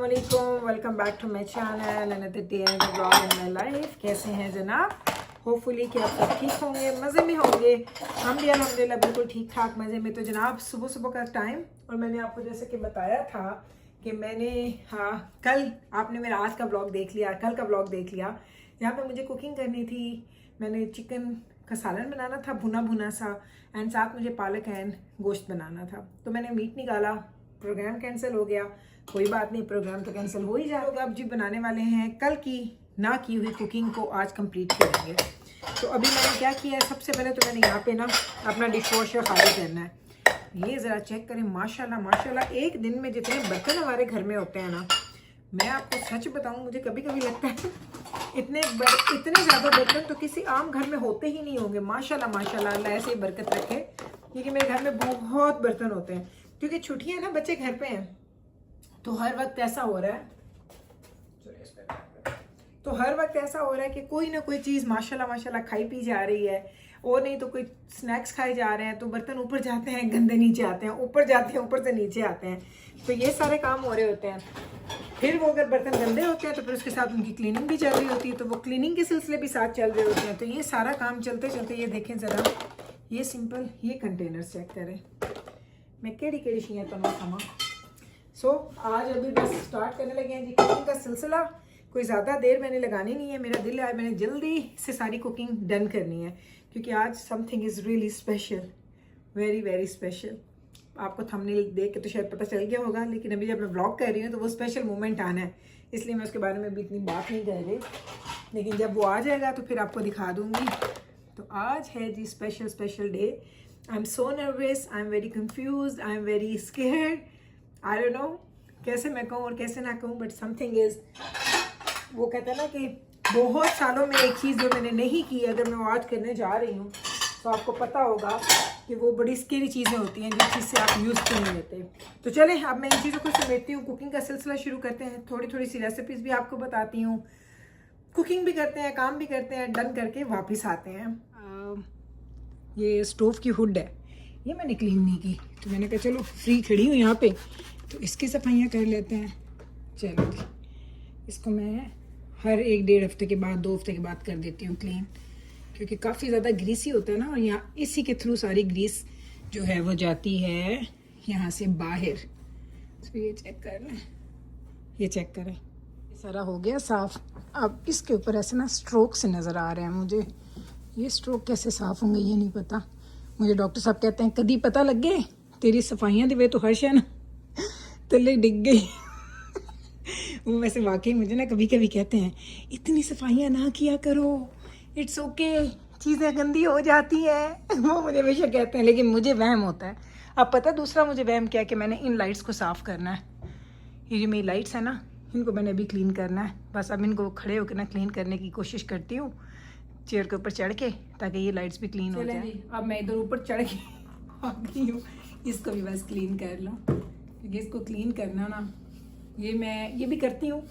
अस्सलामुअलैकुम, welcome back to my channel another day and vlog in my life. कैसे हैं जनाब? होपफुली कि आप सब ठीक होंगे, मज़े में होंगे। हम भी अल्हम्दुलिल्लाह बिल्कुल ठीक ठाक मज़े में। तो जनाब सुबह सुबह का टाइम, और मैंने आपको जैसे कि बताया था कि मैंने कल आपने मेरा आज का ब्लॉग देख लिया, कल का ब्लॉग देख लिया, जहाँ पे मुझे कुकिंग करनी थी। मैंने चिकन का सालन बनाना था, भुना भुना सा, एंड साथ मुझे पालक एंड गोश्त बनाना था। तो मैंने मीट निकाला, प्रोग्राम कैंसिल हो गया। कोई बात नहीं, प्रोग्राम तो कैंसिल हो ही जाएगा। अब जी बनाने वाले हैं कल की ना की हुई कुकिंग को आज कंप्लीट करेंगे। तो अभी मैंने क्या किया है, सबसे पहले तो मैंने यहाँ पे ना अपना डिश वॉशर खाली करना है। ये ज़रा चेक करें, माशाल्लाह माशाल्लाह, एक दिन में जितने बर्तन हमारे घर में होते हैं ना, मैं आपको सच बताऊँ, मुझे कभी कभी लगता है इतने ज़्यादा बर्तन तो किसी आम घर में होते ही नहीं होंगे। माशाल्लाह माशाल्लाह, अल्लाह ऐसे ही बरकत रखे, क्योंकि मेरे घर में बहुत बर्तन होते हैं। क्योंकि छुट्टियाँ ना, बच्चे घर पे हैं, तो हर वक्त ऐसा हो रहा है कि कोई ना कोई चीज़ माशाल्लाह माशाल्लाह खाई पी जा रही है, और नहीं तो कोई स्नैक्स खाए जा रहे हैं। तो बर्तन ऊपर जाते हैं, गंदे नीचे आते हैं, ऊपर जाते हैं, ऊपर से नीचे आते हैं। तो ये सारे काम हो रहे होते हैं। फिर वो अगर बर्तन गंदे होते हैं तो फिर उसके साथ उनकी क्लीनिंग भी चल रही होती है, तो वो क्लीनिंग के सिलसिले भी साथ चल रहे होते हैं। तो ये सारा काम चलते चलते, ये देखें ज़रा, ये सिंपल ये कंटेनर्स चेक करें, मैं केड़ी केड़ी चीज़ें तो ना खावा। सो आज अभी बस स्टार्ट करने लगे हैं जी कुकिंग का सिलसिला। कोई ज़्यादा देर मैंने लगानी नहीं है, मेरा दिल है मैंने जल्दी से सारी कुकिंग डन करनी है, क्योंकि आज something is really special, very very special. आपको थंबनेल देख के तो शायद पता चल गया होगा, लेकिन अभी जब मैं ब्लॉग कर रही हूँ तो वो स्पेशल मोमेंट आना है, इसलिए मैं उसके बारे में भी इतनी बात नहीं कर रही। लेकिन जब वो आ जाएगा तो फिर आपको दिखा दूँगी। तो आज है जी special day. I am so nervous, I am very confuse, I am very scared. I don't know कैसे मैं कहूँ और कैसे ना कहूँ, बट समथिंग इज़, वो कहते हैं ना कि बहुत सालों में एक चीज़ जो मैंने नहीं की, अगर मैं वो आज करने जा रही हूँ तो आपको पता होगा कि वो बड़ी स्केरी चीज़ें होती हैं जिस चीज़ से आप यूज़ कर नहीं लेते। तो चलें, अब मैं इन चीज़ों को समेटती हूँ, कुकिंग का सिलसिला शुरू करते हैं। थोड़ी थोड़ी सी रेसिपीज़ भी आपको बताती हूँ, कुकिंग भी करते हैं, काम भी करते हैं, डन करके वापस आते हैं। ये स्टोव की हुड है, ये मैंने क्लीन नहीं की, तो मैंने कहा चलो फ्री खड़ी हूँ यहाँ पे, तो इसकी सफाइयाँ कर लेते हैं। चलो जी, इसको मैं हर 1-1.5 हफ्ते के बाद, 2 हफ्ते के बाद कर देती हूँ क्लीन, क्योंकि काफ़ी ज़्यादा ग्रीसी होता है ना, और यहाँ इसी के थ्रू सारी ग्रीस जो है वो जाती है यहाँ से बाहर। तो ये चेक कर लें, ये चेक करें, ये सारा हो गया साफ़। अब इसके ऊपर ऐसे ना स्ट्रोक से नज़र आ रहे हैं मुझे, ये स्ट्रोक कैसे साफ़ होंगे ये नहीं पता मुझे। डॉक्टर साहब कहते हैं कभी पता लग गए तेरी सफाइयाँ दिवे तो हर्ष है ना तले डिग गई वो वैसे वाकई मुझे ना कभी कभी कहते हैं इतनी सफाइयाँ ना किया करो, इट्स ओके, चीज़ें गंदी हो जाती हैं वो मुझे हमेशा कहते हैं, लेकिन मुझे वहम होता है। अब पता दूसरा मुझे वहम क्या है कि मैंने इन लाइट्स को साफ़ करना है। ये जो मेरी लाइट्स है ना, इनको मैंने अभी क्लीन करना है। बस अब इनको खड़े होकर ना क्लीन करने की कोशिश करती हूँ, चेयर के ऊपर चढ़ के, ताकि ये लाइट्स भी क्लीन हो जाए। अब मैं इधर ऊपर चढ़ के आ गई हूँ, इसको भी बस क्लीन कर लो, क्योंकि इसको क्लीन करना ना, ये भी करती हूँ,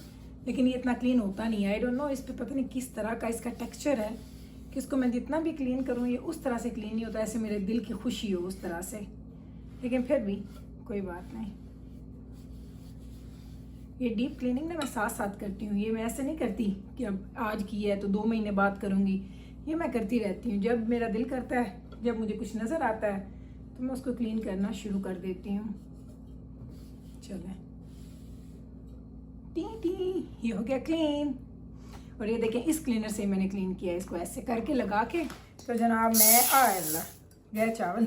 लेकिन ये इतना क्लीन होता नहीं है। आई डोंट नो, इस पे पता नहीं किस तरह का इसका टेक्सचर है कि इसको मैं जितना भी क्लीन करूँ ये उस तरह से क्लीन नहीं होता, ऐसे मेरे दिल की खुशी हो उस तरह से, लेकिन फिर भी कोई बात नहीं। ये डीप क्लीनिंग ना मैं साथ साथ करती हूँ, ये मैं ऐसे नहीं करती कि अब आज की है तो 2 महीने बाद करूँगी, ये मैं करती रहती हूँ। जब मेरा दिल करता है, जब मुझे कुछ नज़र आता है, तो मैं उसको क्लीन करना शुरू कर देती हूँ। चलें, टी ये हो गया क्लीन। और ये देखें, इस क्लीनर से मैंने क्लीन किया, इसको ऐसे करके लगा के। तो जनाब मैं गए चावल,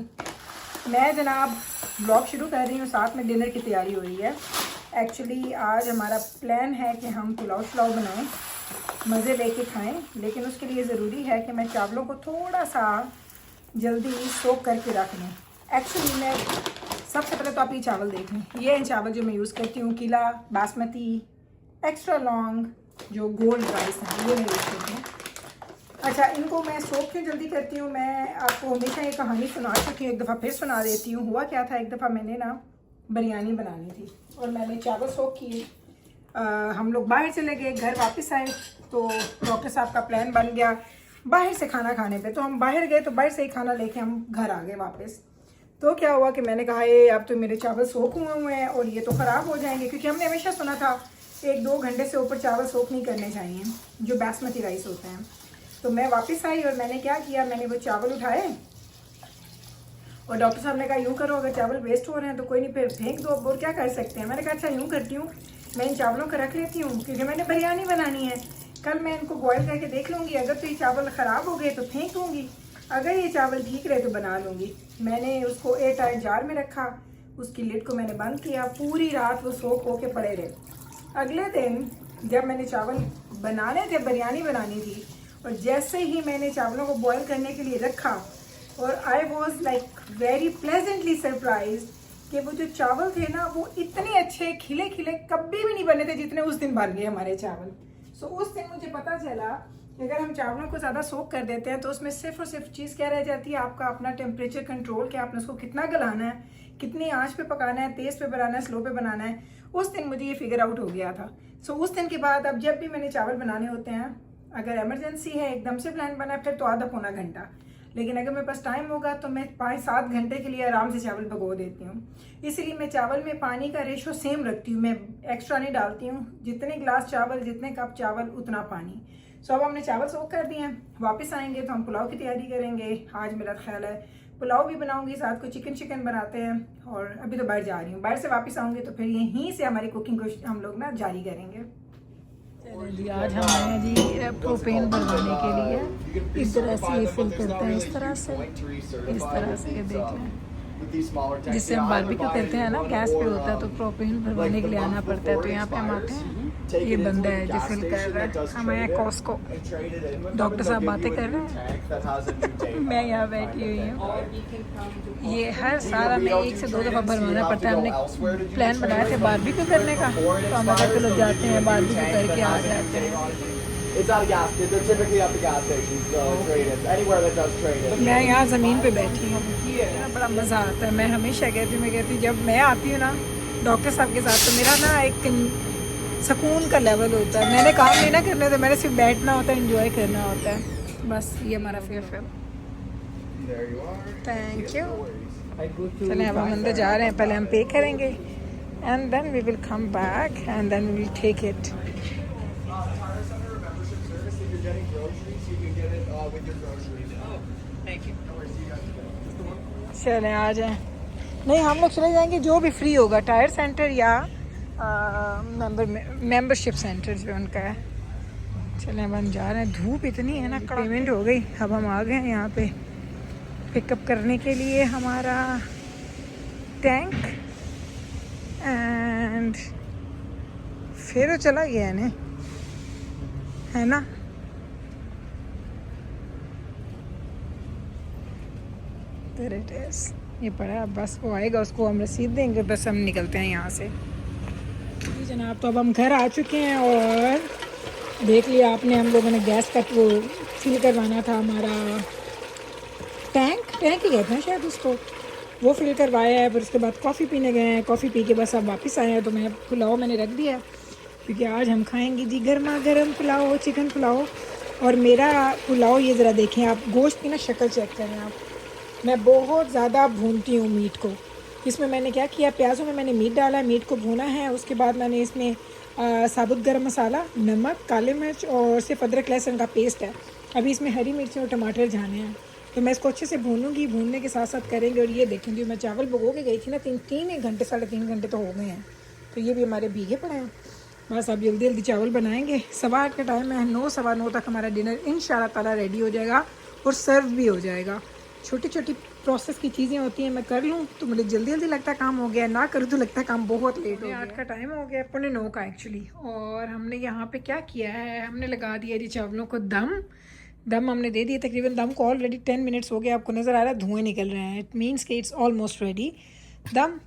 मैं जनाब ब्लॉग शुरू कर रही हूँ, साथ में डिनर की तैयारी हो रही है। एक्चुअली आज हमारा प्लान है कि हम पुलाव बनाएं, मज़े लेके खाएं, लेकिन उसके लिए ज़रूरी है कि मैं चावलों को थोड़ा सा जल्दी सोक करके रख लूँ। एक्चुअली मैं सबसे पहले तो आप ये चावल देख लें, ये हैं चावल जो मैं यूज़ करती हूँ, किला बासमती एक्स्ट्रा लॉन्ग जो गोल्ड राइस हैं, ये मैं यूज़ करती हूँ। अच्छा, इनको मैं सोक क्यों जल्दी करती हूँ, मैं आपको हमेशा ये कहानी सुना चुकी हूँ, एक दफ़ा फिर सुना देती हूँ। हुआ क्या था, एक दफ़ा मैंने ना बिरयानी बनानी थी और मैंने चावल सोक किए। हम लोग बाहर चले गए, घर वापस आए तो डॉक्टर साहब का प्लान बन गया बाहर से खाना खाने पे, तो हम बाहर गए, तो बाहर से ही खाना लेके हम घर आ गए वापस। तो क्या हुआ कि मैंने कहा ये अब तो मेरे चावल सोख हुए हैं और ये तो ख़राब हो जाएंगे, क्योंकि हमने हमेशा सुना था 1-2 घंटे से ऊपर चावल सोख नहीं करने चाहिए, जो बासमती राइस होते हैं। तो मैं वापस आई और मैंने क्या किया, मैंने वो चावल उठाए और डॉक्टर साहब ने कहा यूँ करो, अगर चावल वेस्ट हो रहे हैं तो कोई नहीं, फिर फेंक दो, अब और क्या कर सकते हैं। मैंने कहा अच्छा यूँ करती हूँ, मैं इन चावलों को रख लेती हूँ क्योंकि मैंने बिरयानी बनानी है। कल मैं इनको बॉयल करके देख लूँगी, अगर तो ये चावल ख़राब हो गए तो फेंक दूँगी, अगर ये चावल ठीक रहे तो बना लूँगी। मैंने उसको एयर टाइट जार में रखा, उसकी लिड को मैंने बंद किया, पूरी रात वो सोख होके पड़े रहे। अगले दिन जब मैंने चावल बनाने थे, बिरयानी बनानी थी, और जैसे ही मैंने चावलों को बॉयल करने के लिए रखा और I was like very pleasantly surprise कि वो जो चावल थे ना वो इतने अच्छे खिले खिले कभी भी नहीं बने थे जितने उस दिन बन गए हमारे चावल। सो उस दिन मुझे पता चला कि अगर हम चावलों को ज़्यादा सोक कर देते हैं तो उसमें सिर्फ और सिर्फ चीज़ क्या रह जाती है, आपका अपना टेम्परेचर कंट्रोल, कि आपने उसको कितना गलाना है, कितनी आंच पे पकाना है, तेज़ पे बनाना है, स्लो पे बनाना है। उस दिन मुझे ये फिगर आउट हो गया था। सो उस दिन के बाद अब जब भी मैंने चावल बनाने होते हैं, अगर इमरजेंसी है, एकदम से प्लान बना है, फिर तो आधा पौना घंटा, लेकिन अगर मेरे पास टाइम होगा तो मैं 5-7 घंटे के लिए आराम से चावल भिगो देती हूँ। इसलिए मैं चावल में पानी का रेशो सेम रखती हूँ, मैं एक्स्ट्रा नहीं डालती हूँ। जितने गिलास चावल, जितने कप चावल, उतना पानी। सो अब हमने चावल सोख कर दिए हैं, वापस आएंगे तो हम पुलाव की तैयारी करेंगे। आज मेरा ख्याल है पुलाव भी बनाऊंगी, साथ को चिकन बनाते हैं। और अभी तो बाहर जा रही हूँ, बाहर से वापस आऊँगी तो फिर यहीं से हमारी कुकिंग को हम लोग ना जारी करेंगे। जी आज हम आए हैं जी प्रोपेन भरवाने के लिए। इस तरह से ये फिल करते हैं, इस तरह से ये देख लें, जिससे हम बारबेक्यू करते हैं ना, गैस पे होता है तो प्रोपेन भरवाने के लिए आना पड़ता है। तो यहाँ पे हम आते हैं, ये बंदा है जो फिल कर रहा है। हम आए कॉस्को, डॉक्टर साहब बातें कर रहे हैं, मैं यहाँ बैठी हुई हूँ। ये हर साल हमें 1 से 2 दफ़ा भरवाना पड़ता है। हमने प्लान बनाया थे बारबेक्यू करने का, तो हम अगर लोग जाते हैं बारबेक्यू करके आ जाते हैं। मैं यहाँ ज़मीन पे बैठी हूँ, बड़ा मज़ा आता है। मैं हमेशा कहती हूँ जब मैं आती हूँ ना डॉक्टर साहब के साथ, तो मेरा ना एक सुकून का लेवल होता है। मैंने काम नहीं ना करना होता, मैंने सिर्फ बैठना होता है, एंजॉय करना होता है, बस ये हमारा फेवरेट। Thank you. चलें अब हम अंदर जा रहे हैं, पहले हम पे करेंगे and then we will come back and then we will take it. चलें आ जाएं। नहीं, हम लोग चले जाएंगे जो भी फ्री होगा, टायर सेंटर या मेंबरशिप सेंटर जो उनका है। चलें अब हम जा रहे हैं। धूप इतनी है ना, पेमेंट हो गई, अब हम आ गए हैं यहाँ पे पिकअप करने के लिए हमारा टैंक, एंड फिर वो चला गया है ना। There it is, ये पड़ा। अब बस वो आएगा, उसको हम रसीद देंगे, बस हम निकलते हैं यहाँ से। जी जनाब, तो अब हम घर आ चुके हैं और देख लिया आपने, हम लोगों ने गैस का वो फिल करवाना था, हमारा टैंक ही कहते हैं शायद उसको, वो फिल करवाया है। फिर उसके बाद कॉफ़ी पीने गए हैं, कॉफ़ी पी के बस अब वापस आए हैं। तो मैं पुलाव मैंने रख दिया क्योंकि आज हम खाएंगे जी गर्मा गर्म पुलाव, चिकन पुलाव। और मेरा पुलाव ये ज़रा देखें आप, गोश्त की ना शक्ल चेक करें आप, मैं बहुत ज़्यादा भूनती हूँ मीट को। इसमें मैंने क्या किया, प्याज़ों में मैंने मीट डाला, मीट को भूना है। उसके बाद मैंने इसमें साबुत गरम मसाला, नमक, काले मिर्च और सिर्फ अदरक लहसुन का पेस्ट है। अभी इसमें हरी मिर्ची और टमाटर जाने हैं, तो मैं इसको अच्छे से भूनूंगी। भूनने के साथ साथ करेंगे। और ये देखेंगे, मैं चावल भिगो के गई थी ना, 3 घंटे 3.5 घंटे तो हो गए हैं, तो ये भी हमारे भीगे पड़े हैं। बस अब जल्दी जल्दी चावल बनाएंगे। 8:15 का टाइम है, 9 सवा 9 तक हमारा डिनर इंशाल्लाह ताला रेडी हो जाएगा और सर्व भी हो जाएगा। छोटी छोटी प्रोसेस की चीज़ें होती हैं, मैं कर लूँ तो मुझे जल्दी जल्दी लगता है काम हो गया, ना करूँ तो लगता है काम बहुत लेट हो गया। 8 का टाइम हो गया, 8:45 का एक्चुअली। और हमने यहाँ पे क्या किया है, हमने लगा दिया जी चावलों को दम हमने दे दिए। तकरीबन दम को ऑलरेडी 10 मिनट्स हो गया, आपको नज़र आ रहा है धुएँ निकल रहे हैं, इट मीन्स कि इट्स ऑलमोस्ट रेडी दम।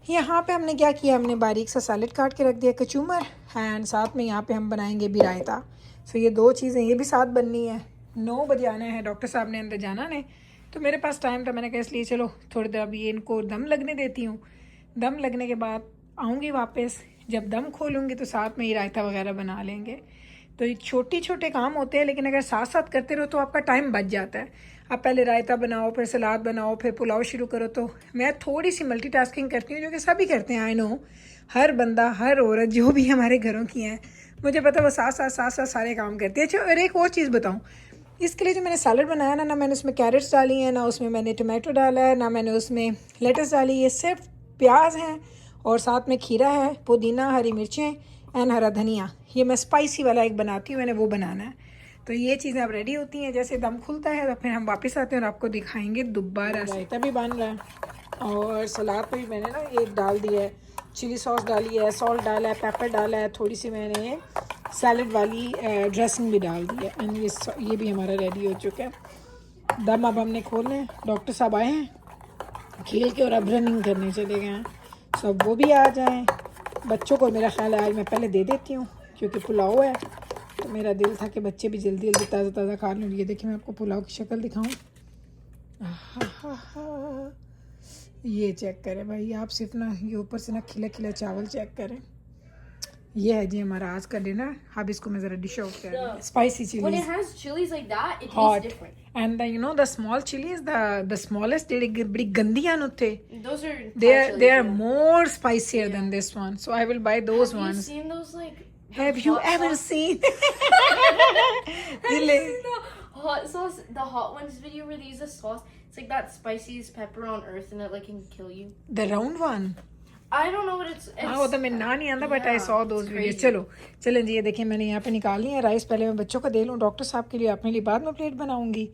यहाँ पे हमने क्या किया, हमने बारीक सा सैलेड काट के रख दिया, कचूमर, एंड साथ में यहाँ पे हम बनाएंगे भी रायता। सो ये 2 चीज़ें ये भी साथ बननी है। 9 बजे आना है, डॉक्टर साहब ने अंदर जाना ने, तो मेरे पास टाइम था, मैंने कहा इसलिए चलो थोड़ी देर अभी इनको दम लगने देती हूँ। दम लगने के बाद आऊँगी वापस, जब दम खोलूँगी तो साथ में ही रायता वगैरह बना लेंगे। तो ये छोटे काम होते हैं, लेकिन अगर साथ साथ करते रहो तो आपका टाइम बच जाता है। आप पहले रायता बनाओ, फिर सलाद बनाओ, फिर पुलाव शुरू करो। तो मैं थोड़ी सी मल्टीटास्किंग करती हूँ, जो कि सभी करते हैं, आई नो, हर बंदा, हर औरत जो भी हमारे घरों की हैं, मुझे पता है वो साथ साथ सारे काम करती है। अच्छा, और एक और चीज़ बताऊँ, इसके लिए जो मैंने सैलड बनाया ना मैंने उसमें कैरेट्स डाली हैं, ना उसमें मैंने टमाटो डाला है, ना मैंने उसमें लेटस डाली है, सिर्फ प्याज हैं और साथ में खीरा है, पुदीना, हरी मिर्चें एंड हरा धनिया। ये मैं स्पाइसी वाला एक बनाती हूँ, मैंने वो बनाना है। तो ये चीज़ें अब रेडी होती हैं, जैसे दम खुलता है तो फिर हम वापस आते हैं और आपको दिखाएंगे दोबारा। रायता भी बन रहा है और सलाद पे भी मैंने ना ये डाल दिया है, चिली सॉस डाली है, सॉल्ट डाला है, पेपर डाला है, थोड़ी सी मैंने सैलड वाली ड्रेसिंग भी डाल दी है एंड ये भी हमारा रेडी हो चुका है। दम अब हमने खोलना है। डॉक्टर साहब आए हैं खेल के और अब रनिंग करने चले गए हैं, सब वो भी आ जाएं। बच्चों को मेरा ख्याल है आज मैं पहले दे देती हूँ क्योंकि पुलाव है, तो मेरा दिल था कि बच्चे भी जल्दी जल्दी ताज़ा ताज़ा खा लूँ। ये देखिए मैं आपको पुलाव की शक्ल दिखाऊँ, ये चेक करें भाई आप, सिर्फ ना ये ऊपर से ना खिला खिला चावल चेक करें। ये है जी हमारा आज का डिनर। अब इसको मैं ज़रा डिश आउट कर रही हूँ। Spicy When it chillies has chilies like that, it hot tastes different. and you know the small chilies, the smallest ਜਿਹੜੀ ਬੜੀ ਗੰਦੀਆਂ ਨੇ ਉੱਥੇ, Those are they Thai are chilies, they are yeah. more spicier than this one, so I will buy those Have you ones. seen those like? the Have you hot ever sauce? seen Have you Dile- seen the hot sauce, the hot ones video where they use a sauce? It's like that spiciest pepper on earth, and it like can kill you. the round one? I don't know what it's. हाँ वो तो मैं ना नहीं आता, but I yeah, saw it's those videos. crazy. चलो चलें जी, ये देखिए मैंने यहाँ पे निकाल लिया है राइस। पहले मैं बच्चों को दे लूँ, डॉक्टर साहब के लिए, अपने लिए बाद में प्लेट बनाऊंगी।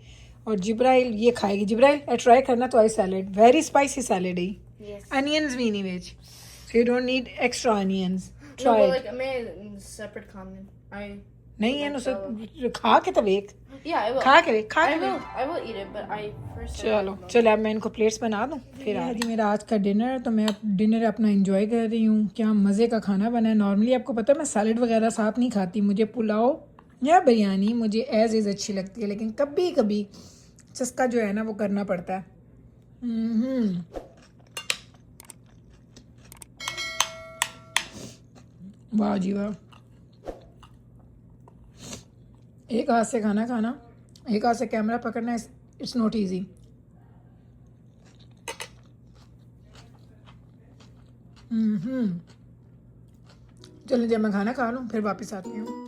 और जिब्राइल ये खाएगी। जिब्राइल ट्राई करना तो I salad, very spicy salad है, Yes. अनियंस भी नहीं veg, so you don't need extra onions. No, try but like I made separate comment. नहीं है उसे खा के तो देख, Yeah, I will. खा के देख, खा I के will. देख। I will eat it, but I first. चलो चलो अब मैं इनको प्लेट्स बना दूँ फिर आ जी मेरा आज का डिनर। तो मैं अब डिनर अपना एंजॉय कर रही हूँ। क्या मज़े का खाना बना है। नॉर्मली आपको पता है मैं सैलड वगैरह साथ नहीं खाती, मुझे पुलाव या बिरयानी मुझे एज इज़ अच्छी लगती है, लेकिन कभी कभी चस्का जो है ना वो करना पड़ता है। वाह जी वाह, एक हाथ से खाना खाना, एक हाथ से कैमरा पकड़ना, इट्स नॉट ईजी। चलो जब मैं खाना खा लूँ फिर वापस आती हूँ।